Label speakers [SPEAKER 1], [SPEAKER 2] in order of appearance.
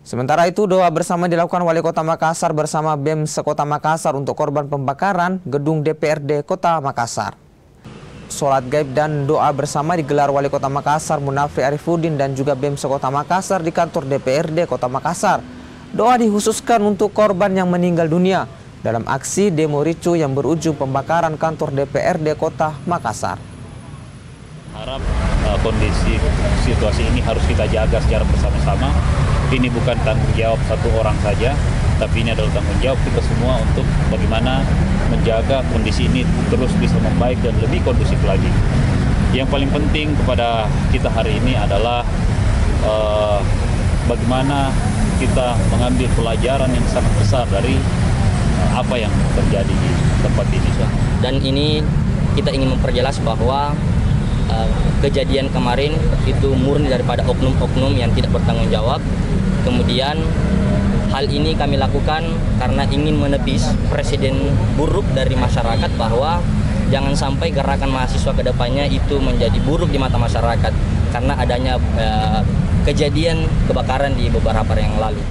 [SPEAKER 1] Sementara itu, doa bersama dilakukan Wali Kota Makassar bersama BEM Sekota Makassar untuk korban pembakaran gedung DPRD Kota Makassar. Sholat gaib dan doa bersama digelar Wali Kota Makassar Munafri Arifudin dan juga BEM Sekota Makassar di kantor DPRD Kota Makassar. Doa dikhususkan untuk korban yang meninggal dunia dalam aksi demo ricu yang berujung pembakaran kantor DPRD Kota Makassar.
[SPEAKER 2] Harap kondisi situasi ini harus kita jaga secara bersama-sama. Ini bukan tanggung jawab satu orang saja, tapi ini adalah tanggung jawab kita semua untuk bagaimana menjaga kondisi ini terus bisa membaik dan lebih kondusif lagi. Yang paling penting kepada kita hari ini adalah bagaimana kita mengambil pelajaran yang sangat besar dari apa yang terjadi di tempat ini.
[SPEAKER 3] Dan ini kita ingin memperjelas bahwa kejadian kemarin itu murni daripada oknum-oknum yang tidak bertanggung jawab. Kemudian hal ini kami lakukan karena ingin menepis presiden buruk dari masyarakat bahwa jangan sampai gerakan mahasiswa ke depannya itu menjadi buruk di mata masyarakat karena adanya kejadian kebakaran di beberapa hari yang lalu.